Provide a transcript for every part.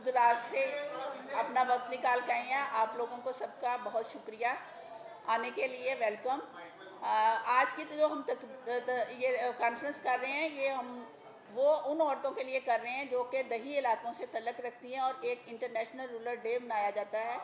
दराज से अपना वक्त निकाल के आई हैं। आप लोगों को सबका बहुत शुक्रिया आने के लिए, वेलकम। आज की तो जो हम ये कॉन्फ्रेंस कर रहे हैं, ये हम वो उन औरतों के लिए कर रहे हैं जो कि दही इलाकों से तल्लक रखती हैं, और एक इंटरनेशनल रूरल डे मनाया जाता है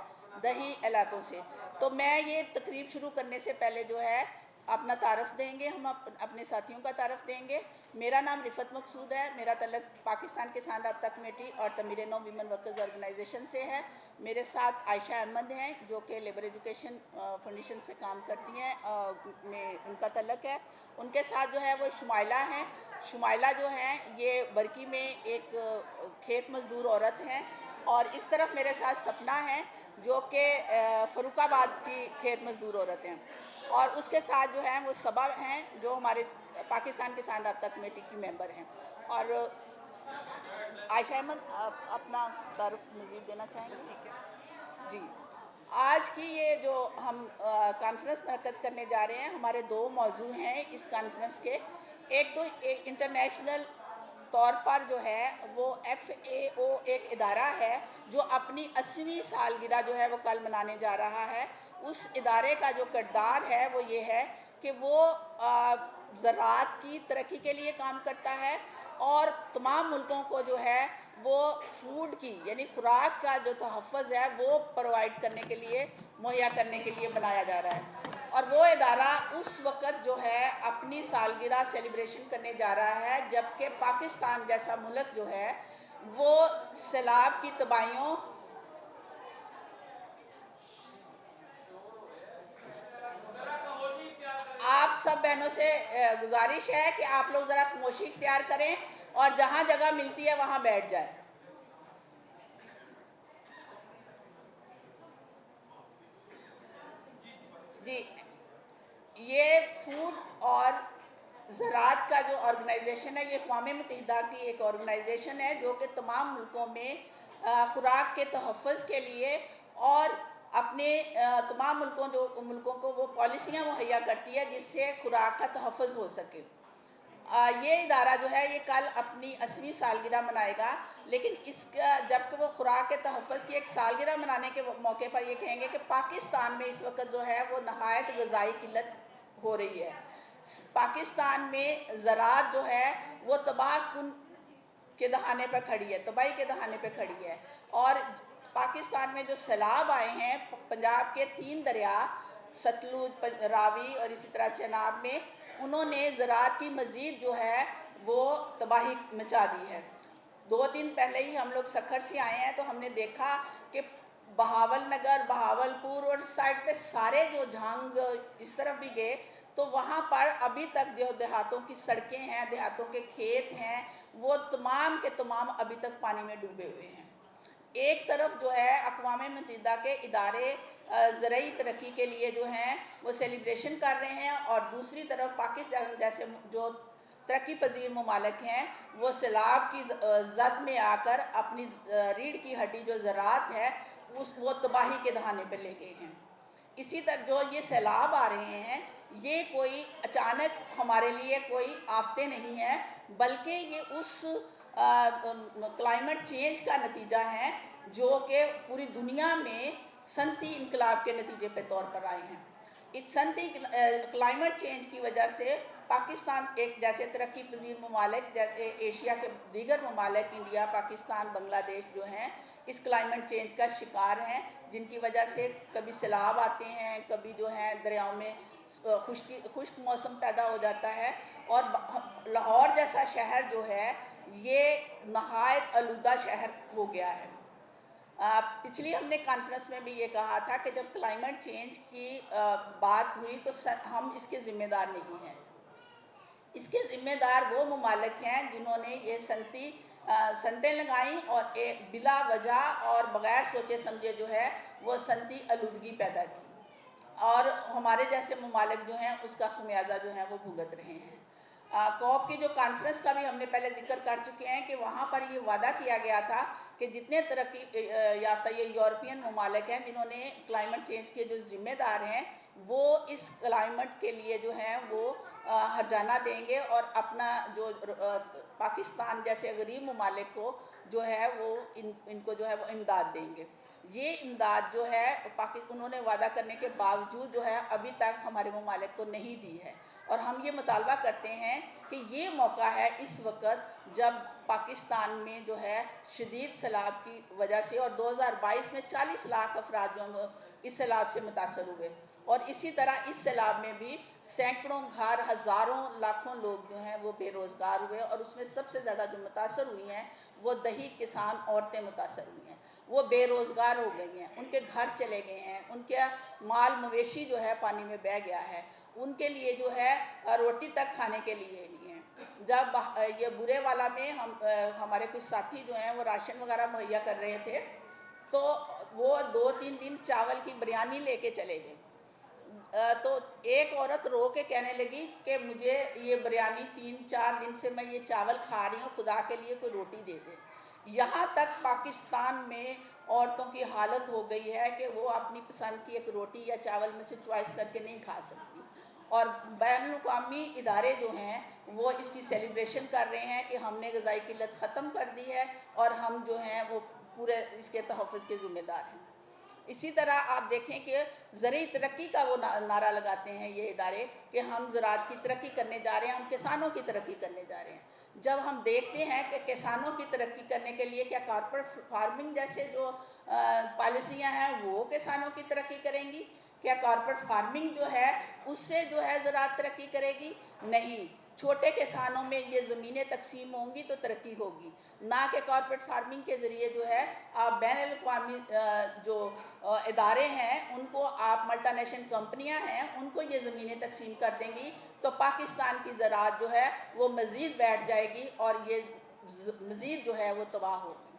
दही इलाकों से। तो मैं ये तकरीब शुरू करने से पहले जो है अपना तारफ़ देंगे, हम अपने साथियों का तारफ़ देंगे। मेरा नाम रिफ़त मकसूद है, मेरा तल्लक पाकिस्तान किसान राब्ता कमेटी और तमीर नौ वीमेन वर्कर्स ऑर्गेनाइजेशन से है। मेरे साथ आयशा अहमद हैं जो कि लेबर एजुकेशन फाउंडेशन से काम करती हैं, में उनका तल्लक है। उनके साथ जो है वो शुमाइला हैं। शुमाइला जो हैं ये बरकी में एक खेत मज़दूर औरत हैं, और इस तरफ मेरे साथ सपना है जो कि फ़रुखाबाद की खेत मज़दूर औरत हैं, और उसके साथ जो है वो सबा हैं जो हमारे पाकिस्तान किसान राब्ता कमेटी की मेंबर हैं। और आयशा अहमद, आप अपना तारुफ मज़ीद देना चाहेंगे? ठीक है जी। आज की ये जो हम कॉन्फ्रेंस मुनक़्क़द करने जा रहे हैं, हमारे दो मौजू हैं इस कॉन्फ्रेंस के। एक तो एक इंटरनेशनल तौर पर जो है वो FAO एक इदारा है जो अपनी 80वीं सालगिरह जो है वो कल मनाने जा रहा है। उस इदारे का जो किरदार है वो ये है कि वो ज़राअत की तरक्की के लिए काम करता है, और तमाम मुल्कों को जो है वो फूड की यानी खुराक का जो तहफ़्फ़ुज़ है वो प्रोवाइड करने के लिए, मुहैया करने के लिए बनाया जा रहा है। और वो इदारा उस वक़्त जो है अपनी सालगिरह सेलिब्रेशन करने जा रहा है, जबकि पाकिस्तान जैसा मुल्क जो है वो सैलाब की तबाहियों आप सब बहनों से गुजारिश है कि आप लोग ज़रा खामोशी इख्तियार करें और जहाँ जगह मिलती है वहाँ बैठ जाए। जी, ये फूड और ज़राअत का जो ऑर्गेनाइजेशन है, ये अक़वाम मुत्तहिदा की एक ऑर्गेनाइजेशन है जो कि तमाम मुल्कों में खुराक के तहफ़्फ़ुज़ के लिए और अपने तमाम मुल्कों को वो पॉलिसियाँ मुहैया करती है जिससे खुराक का तहफ़्फ़ुज़ हो सके। ये इदारा जो है ये कल अपनी 80वीं सालगिरह मनाएगा, लेकिन इसका जबकि वो खुराक के तहफ़्फ़ुज़ की एक सालगिरह मनाने के मौके पर ये कहेंगे कि पाकिस्तान में इस वक्त जो है वो नहायत ग़िज़ाई किल्लत हो रही है। पाकिस्तान में ज़राअत जो है वो तबाहकुन के दहाने पर खड़ी है, तबाही के दहाने पर खड़ी है। और पाकिस्तान में जो सैलाब आए हैं, पंजाब के 3 दरिया सतलुज, रावी और इसी तरह चेनाब में, उन्होंने ज़राअत की मज़ीद जो है वो तबाही मचा दी है। 2 दिन पहले ही हम लोग सखर से आए हैं, तो हमने देखा कि बहावल नगर, बहावलपुर और साइड पे सारे जो झांग इस तरफ भी गए, तो वहाँ पर अभी तक जो देहातों की सड़कें हैं, देहातों के खेत हैं, वो तमाम के तमाम अभी तक पानी में डूबे हुए हैं। एक तरफ जो है अक़वाम मुत्तहिदा के इदारे ज़रई तरक्की के लिए जो हैं वो सेलिब्रेशन कर रहे हैं, और दूसरी तरफ पाकिस्तान जैसे जो तरक्की पजीर ममालिक हैं वो सैलाब की ज़द में आकर अपनी रीढ़ की हड्डी जो ज़राअत है वो तबाही के दहाने पर ले गए हैं। इसी तरह जो ये सैलाब आ रहे हैं, ये कोई अचानक हमारे लिए कोई आफ़तें नहीं हैं, बल्कि ये उस क्लाइमेट चेंज का नतीजा है जो कि पूरी दुनिया में सनती इनकलाब के नतीजे के तौर पर आए हैं। इस सनती क्लाइमेट चेंज की वजह से पाकिस्तान एक जैसे तरक्की पजीर ममालिक जैसे एशिया के दीगर ममालिक इंडिया, पाकिस्तान, बांग्लादेश जो हैं इस क्लाइमेट चेंज का शिकार हैं, जिनकी वजह से कभी सैलाब आते हैं, कभी जो है दरियाओं में खुश्क मौसम पैदा हो जाता है। और लाहौर जैसा शहर जो है ये नहायत आलूदा शहर हो गया है। पिछली हमने कॉन्फ्रेंस में भी ये कहा था कि जब क्लाइमेट चेंज की बात हुई तो हम इसके ज़िम्मेदार नहीं हैं। इसके ज़िम्मेदार वो ममालिक हैं जिन्होंने ये सनतें लगाई और बिला वजह और बग़ैर सोचे समझे जो है वो सनती आलूदगी पैदा की, और हमारे जैसे ममालिक जो हैं उसका ख़मियाज़ा जो है वो भुगत रहे हैं। कॉप की जो कॉन्फ्रेंस का भी हमने पहले जिक्र कर चुके हैं कि वहाँ पर ये वादा किया गया था कि जितने तरक्की याफ्ता ये यूरोपियन ममालिक हैं जिन्होंने क्लाइमेट चेंज के जो ज़िम्मेदार हैं वो इस क्लाइमेट के लिए जो हैं वो हर्जाना देंगे, और अपना जो पाकिस्तान जैसे गरीब ममालिक को جو ہے وہ ان کو جو ہے وہ امداد دیں گے. یہ امداد جو ہے انہوں نے وعدہ کرنے کے باوجود جو ہے ابھی تک ہمارے ممالک کو نہیں دی ہے. اور ہم یہ مطالبہ کرتے ہیں کہ یہ موقع ہے اس وقت جب پاکستان میں جو ہے شدید سیلاب کی وجہ سے، اور 2022 میں 40 لاکھ افراد جو اس سیلاب سے متاثر ہوئے، اور اسی طرح اس سیلاب میں بھی سینکڑوں گھر، ہزاروں لاکھوں لوگ جو ہیں وہ بے روزگار ہوئے، اور اس میں سب سے زیادہ جو متاثر ہوئی ہیں وہ دیہی کسان عورتیں متاثر ہوئی ہیں. وہ بے روزگار ہو گئی ہیں، ان کے گھر چلے گئے ہیں، ان کے مال مویشی جو ہے پانی میں بہہ گیا ہے، ان کے لیے جو ہے روٹی تک کھانے کے لیے نہیں ہے. جب یہ برے والا میں ہمارے کچھ ساتھی جو ہیں وہ راشن وغیرہ مہیا کر رہے تھے، تو وہ 2-3 دن چاول کی بریانی لے کے چلے گئے. تو ایک عورت رو کے کہنے لگی کہ مجھے یہ بریانی 3-4 دن سے میں یہ چاول کھا رہی ہوں، خدا کے لیے کوئی روٹی دے دے. یہاں تک پاکستان میں عورتوں کی حالت ہو گئی ہے کہ وہ اپنی پسند کی ایک روٹی یا چاول میں سے چوائس کر کے نہیں کھا سکتی. اور بین الاقوامی ادارے جو ہیں وہ اس کی سیلیبریشن کر رہے ہیں کہ ہم نے غذائی قلت ختم کر دی ہے، اور ہم جو ہیں وہ پورے اس کے تحفظ کے ذمہ دار ہیں. اسی طرح آپ دیکھیں کہ زرعی ترقی کا وہ نعرہ لگاتے ہیں یہ ادارے کہ ہم زراعت کی ترقی کرنے جا رہے ہیں، ہم کسانوں کی ترقی کرنے جا رہے ہیں. جب ہم دیکھتے ہیں کہ کسانوں کی ترقی کرنے کے لیے کیا کارپوریٹ فارمنگ جیسے جو پالیسیاں ہیں وہ کسانوں کی ترقی کریں گی؟ کیا کارپوریٹ فارمنگ جو ہے اس سے جو ہے زراعت ترقی کرے گی؟ نہیں. چھوٹے کسانوں میں یہ زمینیں تقسیم ہوں گی تو ترقی ہوگی، نہ کہ کارپوریٹ فارمنگ کے ذریعے جو ہے آپ بین الاقوامی جو ادارے ہیں ان کو، آپ ملٹا نیشنل کمپنیاں ہیں ان کو یہ زمینیں تقسیم کر دیں گی، تو پاکستان کی زراعت جو ہے وہ مزید بیٹھ جائے گی اور یہ مزید جو ہے وہ تباہ ہوگی.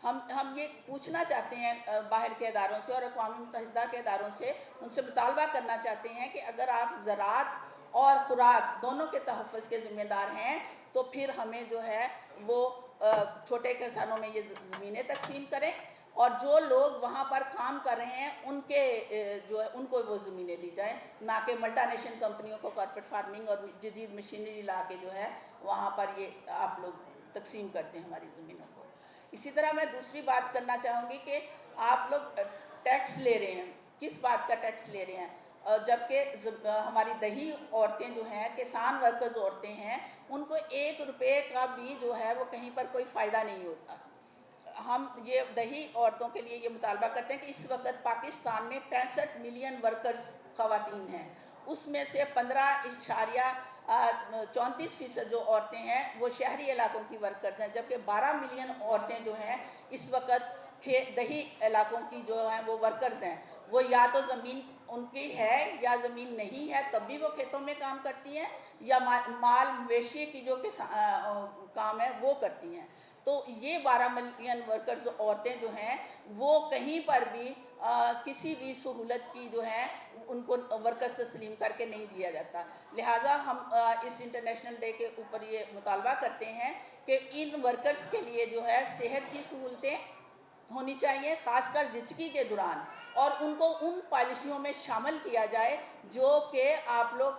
ہم یہ پوچھنا چاہتے ہیں باہر کے اداروں سے اور اقوام متحدہ کے اداروں سے، ان سے مطالبہ کرنا چاہتے ہیں کہ اگر آپ زراعت اور خوراک دونوں کے تحفظ کے ذمہ دار ہیں تو پھر ہمیں جو ہے وہ چھوٹے کسانوں میں یہ زمینیں تقسیم کریں، اور جو لوگ وہاں پر کام کر رہے ہیں ان کے جو ہے ان کو وہ زمینیں دی جائیں، نہ کہ ملٹا نیشنل کمپنیوں کو کارپوریٹ فارمنگ اور جدید مشینری لا کے جو ہے وہاں پر یہ آپ لوگ تقسیم کرتے ہیں ہماری زمینوں کو. اسی طرح میں دوسری بات کرنا چاہوں گی کہ آپ لوگ ٹیکس لے رہے ہیں، کس بات کا ٹیکس لے رہے ہیں؟ جبکہ ہماری دیہی عورتیں جو ہیں، کسان ورکرز عورتیں ہیں، ان کو 1 روپے کا بھی جو ہے وہ کہیں پر کوئی فائدہ نہیں ہوتا. ہم یہ دیہی عورتوں کے لیے یہ مطالبہ کرتے ہیں کہ اس وقت پاکستان میں 65 ملین ورکرز خواتین ہیں، اس میں سے 15.34% جو عورتیں ہیں وہ شہری علاقوں کی ورکرز ہیں، جبکہ 12 ملین عورتیں جو ہیں اس وقت دیہی علاقوں کی جو ہیں وہ ورکرز ہیں. وہ یا تو زمین ان کی ہے یا زمین نہیں ہے تب بھی وہ کھیتوں میں کام کرتی ہیں، یا مال مویشی کی جو کام ہے وہ کرتی ہیں. تو یہ 12 ملین ورکرز عورتیں جو ہیں وہ کہیں پر بھی کسی بھی سہولت کی جو ہے ان کو ورکرز تسلیم کر کے نہیں دیا جاتا. لہٰذا ہم اس انٹرنیشنل ڈے کے اوپر یہ مطالبہ کرتے ہیں کہ ان ورکرز کے لیے جو ہے صحت کی سہولتیں ہونی چاہیے، خاص کر زچگی کے دوران، اور ان کو ان پالیسیوں میں شامل کیا جائے جو کہ آپ لوگ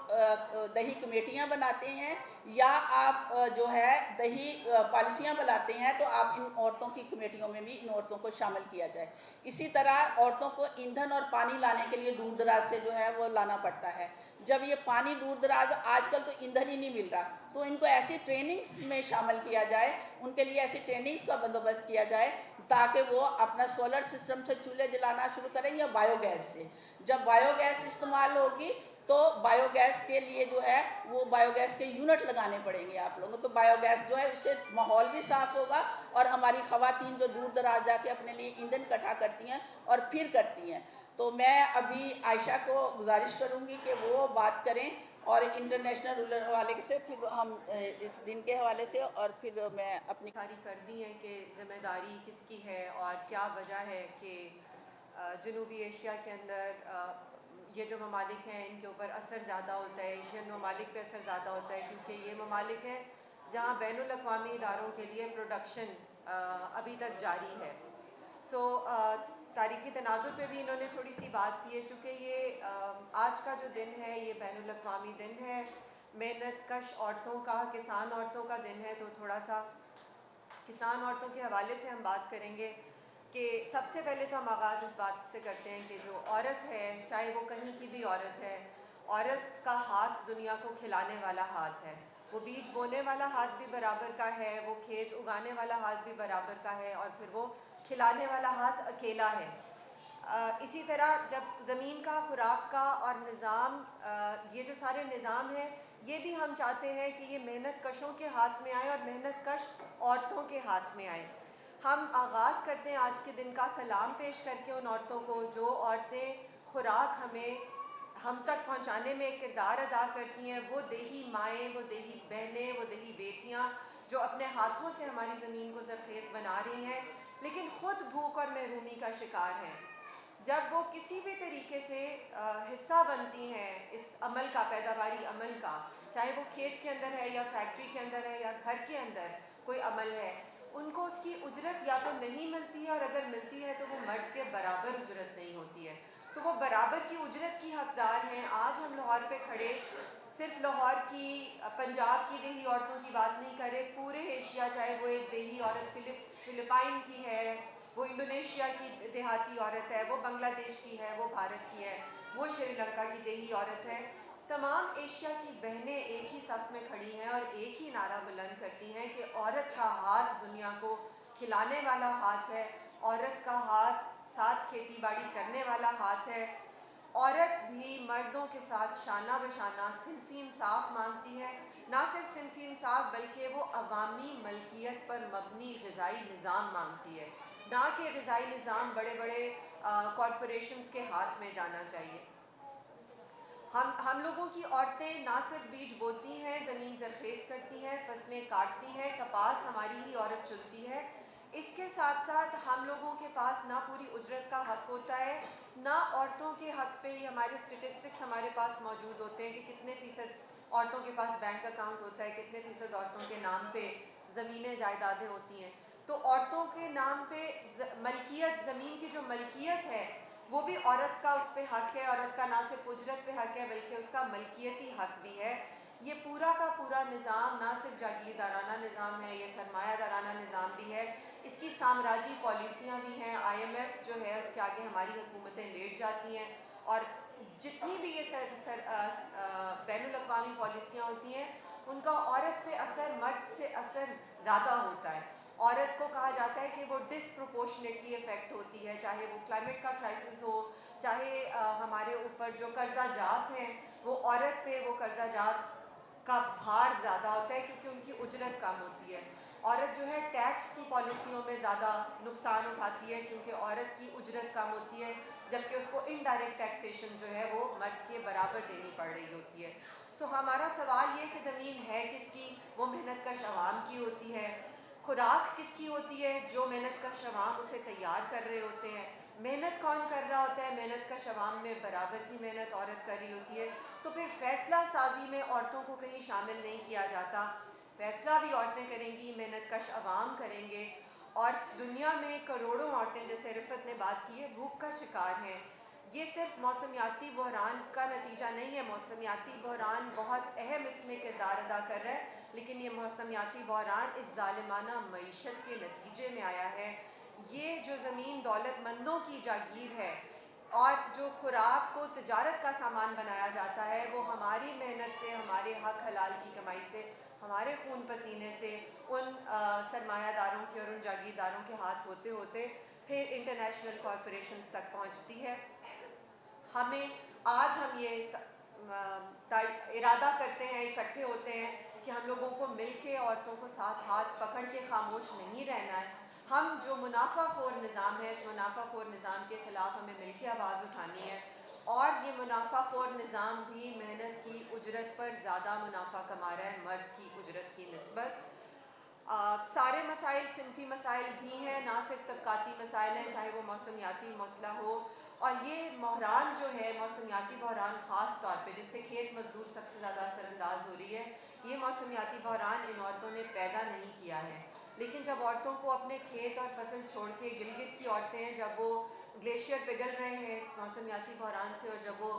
دیہی کمیٹیاں بناتے ہیں یا آپ جو ہے دیہی پالیسیاں بناتے ہیں، تو آپ ان عورتوں کی کمیٹیوں میں بھی ان عورتوں کو شامل کیا جائے. اسی طرح عورتوں کو ایندھن اور پانی لانے کے لیے دور دراز سے جو ہے وہ لانا پڑتا ہے. جب یہ پانی دور دراز، آج کل تو ایندھن ہی نہیں مل رہا، تو ان کو ایسی ٹریننگز میں شامل کیا جائے، ان کے لیے ایسی ٹریننگز کا بندوبست کیا جائے تاکہ وہ اپنا سولر سسٹم سے چولہے جلانا شروع کریں یا بایو گیس سے. جب بایو گیس استعمال ہوگی تو بایو گیس کے لیے جو ہے وہ بایو گیس کے یونٹ لگانے پڑیں گے آپ لوگوں کو، تو بایو گیس جو ہے اس سے ماحول بھی صاف ہوگا، اور ہماری خواتین جو دور دراز جا کے اپنے لیے ایندھن اکٹھا کرتی ہیں اور پھر کرتی ہیں. تو میں ابھی عائشہ کو گزارش کروں گی کہ وہ بات کریں، اور انٹرنیشنل رولر حوالے سے پھر ہم اس دن کے حوالے سے، اور پھر میں اپنی ساری کر دی ہیں کہ ذمہ داری کس کی ہے اور کیا وجہ ہے کہ جنوبی ایشیا کے اندر یہ جو ممالک ہیں ان کے اوپر اثر زیادہ ہوتا ہے، ایشین ممالک پہ اثر زیادہ ہوتا ہے، کیونکہ یہ ممالک ہیں جہاں بین الاقوامی اداروں کے لیے پروڈکشن ابھی تک جاری ہے. سو تاریخی تناظر پہ بھی انہوں نے تھوڑی سی بات کی ہے، چونکہ یہ آج کا جو دن ہے یہ بین الاقوامی دن ہے، محنت کش عورتوں کا، کسان عورتوں کا دن ہے، تو تھوڑا سا किसान औरतों के हवाले से हम बात करेंगे कि सबसे पहले तो हम आगाज़ इस बात से करते हैं कि जो औरत है, चाहे वो कहीं की भी औरत है, औरत का हाथ दुनिया को खिलाने वाला हाथ है। वो बीज बोने वाला हाथ भी बराबर का है, वो खेत उगाने वाला हाथ भी बराबर का है, और फिर वो खिलाने वाला हाथ अकेला है। इसी तरह जब ज़मीन का, खुराक का और निज़ाम, ये जो सारे निज़ाम हैं, ये भी हम चाहते हैं कि ये मेहनत कशों के हाथ में आए और मेहनत कश औरतों के हाथ में आए। हम आगाज़ करते हैं आज के दिन का सलाम पेश करके उन औरतों को जो औरतें खुराक हम तक पहुंचाने में एक किरदार अदा करती हैं। वो देही माएँ, वो देही बहनें, वो देही बेटियां जो अपने हाथों से हमारी ज़मीन को ज़रख़ेज़ बना रही हैं, लेकिन ख़ुद भूख और महरूमी का शिकार हैं। जब वो किसी भी तरीके से हिस्सा बनती हैं इस अमल का, पैदावारी अमल का, चाहे वो खेत के अंदर है या फैक्ट्री के अंदर है या घर के अंदर कोई अमल है, उनको उसकी उजरत या तो नहीं मिलती है, और अगर मिलती है तो वो मर्द के बराबर उजरत नहीं होती है। तो वो बराबर की उजरत की हकदार हैं। आज हम लाहौर पे खड़े सिर्फ लाहौर की, पंजाब की देही औरतों की बात नहीं कर रहे, पूरे एशिया, चाहे वो एक देही औरत फिलिपाइन की है, वो इंडोनेशिया की देहाती औरत है, वो बांग्लादेश की है, वो भारत की है, वो श्रीलंका की देही औरत है, तमाम एशिया की बहनें एक ही सफ़ में खड़ी हैं और एक ही नारा बुलंद करती हैं कि औरत का हाथ दुनिया को खिलाने वाला हाथ है, औरत का हाथ साथ खेती बाड़ी करने वाला हाथ है। औरत भी मर्दों के साथ शाना बशाना सिनफी इंसाफ मांगती है। ना सिर्फ सिनफी इंसाफ, बल्कि वो अवामी मलकियत पर मबनी ग़िज़ाई निज़ाम मांगती है, ना कि ग़िज़ाई निज़ाम बड़े बड़े कॉरपोरेशंस के हाथ में जाना चाहिए। हम लोगों की औरतें ना सिर्फ बीज बोती हैं, ज़मीन ज़रख़ेज़ करती हैं, फसलें काटती हैं, कपास हमारी ही औरत चुनती है। इसके साथ साथ हम लोगों के पास ना पूरी उजरत का हक़ होता है, ना औरतों के हक़ पे हमारे स्टेटिस्टिक्स हमारे पास मौजूद होते हैं कि कितने फ़ीसद औरतों के पास बैंक अकाउंट होता है, कितने फ़ीसद औरतों के नाम पे ज़मीनें जायदादें होती हैं। तो औरतों के नाम पे मलकियत, ज़मीन की जो मलकियत है, वो भी औरत का उस पर हक़ है। औरत का ना सिर्फ उजरत पे हक़ है, बल्कि उसका मलकियती हक़ भी है। ये पूरा का पूरा निज़ाम ना सिर्फ जागीरदाराना निज़ाम है, ये सरमायादाराना निज़ाम भी है, इसकी साम्राज्य पॉलिसियाँ भी हैं। IMF जो है उसके आगे हमारी हुकूमतें लेट जाती हैं, और जितनी भी ये बैनुल-अक़वामी पॉलिसियाँ होती हैं, उनका औरत पे असर मर्द से असर ज़्यादा होता है। औरत को कहा जाता है कि वो डिसप्रोपोर्शनेटली इफ़ेक्ट होती है, चाहे वो क्लाइमेट का क्राइसिस हो, चाहे हमारे ऊपर जो कर्जा जात हैं, वो औरत पे वो कर्जा जात का भार ज़्यादा होता है, क्योंकि उनकी उजरत कम होती है। औरत जो है टैक्स की पॉलिसियों में ज़्यादा नुकसान उठाती है, क्योंकि औरत की उजरत कम होती है, जबकि उसको इनडायरेक्ट टैक्सेशन जो है वो मर्द के बराबर देनी पड़ रही होती है। सो हमारा सवाल ये कि ज़मीन है किसकी? वो मेहनत कश अवाम की होती है। खुराक किसकी होती है? जो मेहनत कश अवाम उसे तैयार कर रहे होते हैं। मेहनत कौन कर रहा होता है? मेहनत कश अवाम में बराबर की मेहनत औरत कर रही होती है। तो फिर फ़ैसला साजी में औरतों को कहीं शामिल नहीं किया जाता। फ़ैसला भी औरतें करेंगी, मेहनत कश अवाम करेंगे, और दुनिया में करोड़ों औरतें, जैसे रिफ़त ने बात की है, भूख का शिकार हैं। ये सिर्फ मौसमियाती बहरान का नतीजा नहीं है। मौसमियाती बहरान बहुत अहम इसमें किरदार अदा कर रहा है, लेकिन ये मौसमियाती बहरान इस ज़ालिमाना मईशत के नतीजे में आया है। ये जो ज़मीन दौलतमंदों की जागीर है, और जो खुराक को तिजारत का सामान बनाया जाता है, वो हमारी मेहनत से, हमारे हक हलाल की कमाई से, हमारे खून पसीने से उन सरमायादारों के और उन जागीरदारों के हाथ होते होते फिर इंटरनेशनल कॉरपोरेशंस तक पहुंचती है। हमें आज हम ये इरादा करते हैं, इकट्ठे होते हैं कि हम लोगों को मिलके औरतों को साथ हाथ पकड़ के खामोश नहीं रहना है। हम जो मुनाफाखोर निज़ाम है, इस मुनाफाखोर निज़ाम के ख़िलाफ़ हमें मिलके आवाज़ उठानी है, और ये मुनाफाखोर निज़ाम भी मेहनत की उजरत पर ज़्यादा मुनाफा कमा रहा है मर्द की उजरत की निस्बत। सारे मसाइल सिनफी मसाइल भी हैं, ना सिर्फ तबकाती मसाइल हैं, चाहे वो मौसमियाती मसला हो। और ये बहरान जो है, मौसमियाती बहरान ख़ास तौर पे, जिससे खेत मजदूर सबसे ज़्यादा असरअंदाज हो रही है, ये मौसमियाती बहरान इन औरतों ने पैदा नहीं किया है। लेकिन जब औरतों को अपने खेत और फसल छोड़ के, गिलगित की औरतें हैं, जब वो ग्लेशियर पिघल रहे हैं इस मौसमियाती बहरान से, और जब वो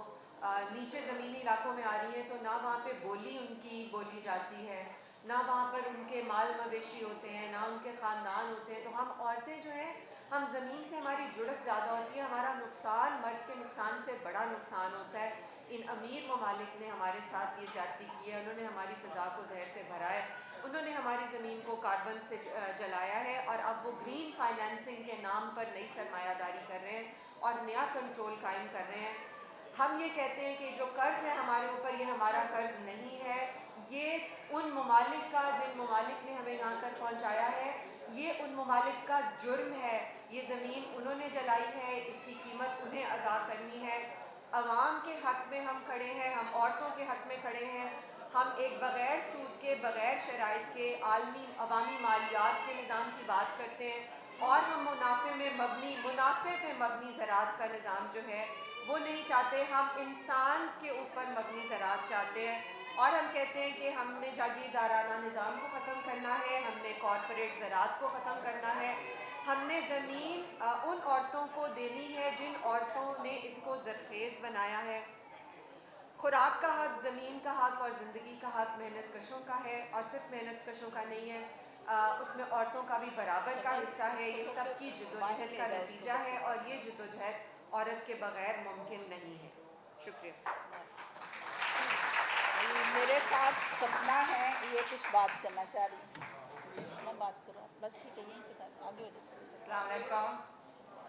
नीचे ज़मीनी इलाकों में आ रही हैं, तो ना वहाँ पे बोली उनकी बोली जाती है, ना वहाँ पर उनके माल मवेशी होते हैं, ना उनके ख़ानदान होते हैं। तो हम औरतें जो हैं, हम ज़मीन से हमारी जुड़त ज़्यादा होती है, हमारा नुकसान मर्द के नुकसान से बड़ा नुकसान होता है। इन अमीर ममालिक ने हमारे साथ ये ज्यादती की है, उन्होंने हमारी फ़ज़ा को जहर से भरा है, उन्होंने हमारी ज़मीन को कार्बन से जलाया है, और अब वो ग्रीन फाइनेंसिंग के नाम पर नई सरमायादारी कर रहे हैं और नया कंट्रोल कायम कर रहे हैं। हम ये कहते हैं कि जो कर्ज़ है हमारे ऊपर, ये हमारा कर्ज़ नहीं है, ये उन ममालिक का, जिन ममालिक ने हमें यहाँ तक पहुँचाया है, ये उन ममालिक का जुर्म है। ये ज़मीन उन्होंने जलाई है, इसकी कीमत उन्हें अदा करनी है। अवाम के हक़ में हम खड़े हैं, हम औरतों के हक़ में खड़े हैं। हम एक बग़ैर सूद के, बग़ैर शराइत के आलमी अवामी मालियात के निज़ाम की बात करते हैं, और हम मुनाफे पे मबनी ज़राअत का निज़ाम जो है वो नहीं चाहते। हम इंसान के ऊपर मबनी ज़राअत चाहते हैं, और हम कहते हैं कि हमने जागीरदाराना निज़ाम को ख़त्म करना है, हमने कॉरपोरेट ज़राअत को ख़त्म करना है, हमने ज़मीन उन औरतों को देनी है जिन औरतों ने इसको ज़रखेज़ बनाया है। खुराक का हक़, ज़मीन का हक़ और ज़िंदगी का हक़ मेहनत कशों का है, और सिर्फ मेहनत कशों का नहीं है, उसमें औरतों का भी बराबर का हिस्सा है। ये सबकी जद्दोजहद का नतीजा है, और ये जद्दोजहद औरत के बग़ैर मुमकिन नहीं है। शुक्रिया। मेरे साथ सपना है, ये कुछ बात करना चाह रही हूँ। मैं बात करूँ बस, ठीक है, यहीं पे आगे हो जाए। अस्सलाम वालेकुम,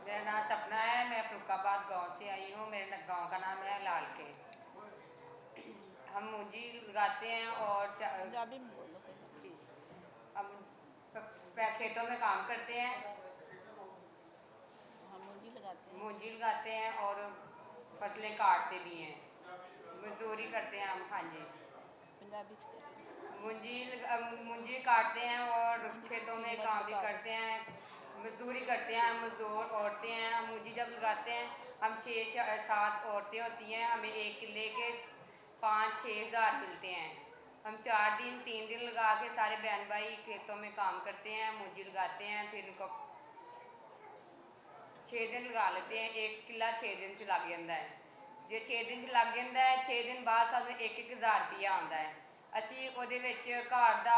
मेरा नाम सपना है, मैं फरुखाबाद गांव से आई हूँ। मेरे गांव का नाम है लाल के। हम मूंजी लगाते हैं और पंजाबी में बोलो। हम खेतों में काम करते हैं, हम मूंजी लगाते हैं और फसलें काटते भी हैं, मजदूरी करते हैं हम। हाँ जी, पंजाबी मूंजी काटते हैं और खेतों में काम भी करते हैं, मजदूरी करते हैं। हम मजदूर औरतें हैं। हम मूंजी जब लगाते हैं, हम 6-7 औरतें होती हैं, हमें 1 किले के 5-6 हज़ार मिलते हैं। हम 3 दिन लगा के सारे बहन भाई खेतों में काम करते हैं, मूंजी लगाते हैं, फिर उनको 6 दिन लगा लेते हैं। 1 किला 6 दिन च लग जाता है। जे 6 दिन च लग जाता है, 6 दिन बाद सानूं 1-1 हज़ार रुपया आता है। ਅਸੀਂ ਉਹਦੇ ਵਿੱਚ ਘਰ ਦਾ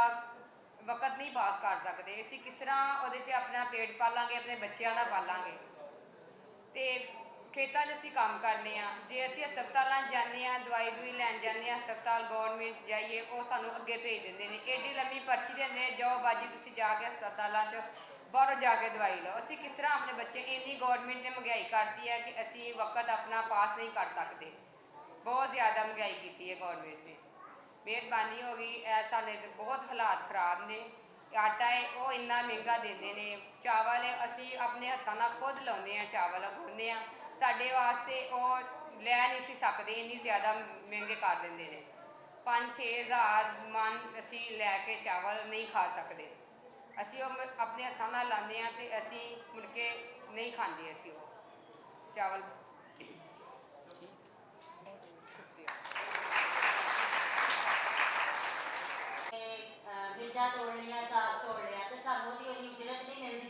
ਵਕਤ ਨਹੀਂ ਪਾਸ ਕਰ ਸਕਦੇ। ਅਸੀਂ ਕਿਸ ਤਰ੍ਹਾਂ ਉਹਦੇ 'ਚ ਆਪਣਾ ਪੇਟ ਪਾਲਾਂਗੇ, ਆਪਣੇ ਬੱਚਿਆਂ ਦਾ ਪਾਲਾਂਗੇ। ਤੇ ਖੇਤਾਂ 'ਚ ਅਸੀਂ ਕੰਮ ਕਰਨੇ ਆ। ਜੇ ਅਸੀਂ ਹਸਪਤਾਲਾਂ ਜਾਂਦੇ ਆ, ਦਵਾਈ ਲੈਣ ਜਾਂਦੇ ਆ, ਹਸਪਤਾਲ ਗੌਰਮੈਂਟ ਜਾਈਏ, ਉਹ ਸਾਨੂੰ ਅੱਗੇ ਭੇਜ ਦਿੰਦੇ ਨੇ, ਏਡੀ ਲੰਮੀ ਪਰਚੀ ਦਿੰਦੇ, ਜਾਓ ਬਾਜੀ ਤੁਸੀਂ ਜਾ ਕੇ ਹਸਪਤਾਲਾਂ 'ਚ ਬਾਹਰੋਂ ਜਾ ਕੇ ਦਵਾਈ ਲਓ। ਅਸੀਂ ਕਿਸ ਤਰ੍ਹਾਂ ਆਪਣੇ ਬੱਚੇ, ਇੰਨੀ ਗੌਰਮੈਂਟ ਨੇ ਮਹਿੰਗਾਈ ਕਰਤੀ ਹੈ ਕਿ ਅਸੀਂ ਵਕਤ ਆਪਣਾ ਪਾਸ ਨਹੀਂ ਕਰ ਸਕਦੇ। ਬਹੁਤ ਜ਼ਿਆਦਾ ਮਹਿੰਗਾਈ ਕੀਤੀ ਹੈ ਗੌਰਮੈਂਟ ਨੇ। ਮਿਹਰਬਾਨੀ ਹੋ ਗਈ। ਸਾਡੇ ਬਹੁਤ ਹਾਲਾਤ ਖਰਾਬ ਨੇ। ਆਟਾ ਹੈ ਉਹ ਇੰਨਾ ਮਹਿੰਗਾ ਦਿੰਦੇ ਨੇ। ਚਾਵਲ ਅਸੀਂ ਆਪਣੇ ਹੱਥਾਂ ਨਾਲ ਖੁਦ ਲਾਉਂਦੇ ਹਾਂ, ਚਾਵਲ ਉਗਾਉਂਦੇ ਹਾਂ। ਸਾਡੇ ਵਾਸਤੇ ਉਹ ਲੈ ਨਹੀਂ ਸੀ ਸਕਦੇ, ਇੰਨੀ ਜ਼ਿਆਦਾ ਮਹਿੰਗੇ ਕਰ ਦਿੰਦੇ ਨੇ। 5-6 ਹਜ਼ਾਰ ਮਣ ਅਸੀਂ ਲੈ ਕੇ ਚਾਵਲ ਨਹੀਂ ਖਾ ਸਕਦੇ। ਅਸੀਂ ਉਹ ਆਪਣੇ ਹੱਥਾਂ ਨਾਲ ਲਾਉਂਦੇ ਹਾਂ, ਅਤੇ ਅਸੀਂ ਮੁੜ ਕੇ ਨਹੀਂ ਖਾਂਦੇ ਅਸੀਂ ਉਹ ਚਾਵਲ। ਮਿਰਚਾਂ ਤੋੜ ਲਈਆਂ, ਸਾਗ ਤੋੜ ਲਿਆ, ਤੇ ਸਾਨੂੰ ਉਹਦੀ ਉਜਰਤ ਨਹੀਂ ਮਿਲਦੀ।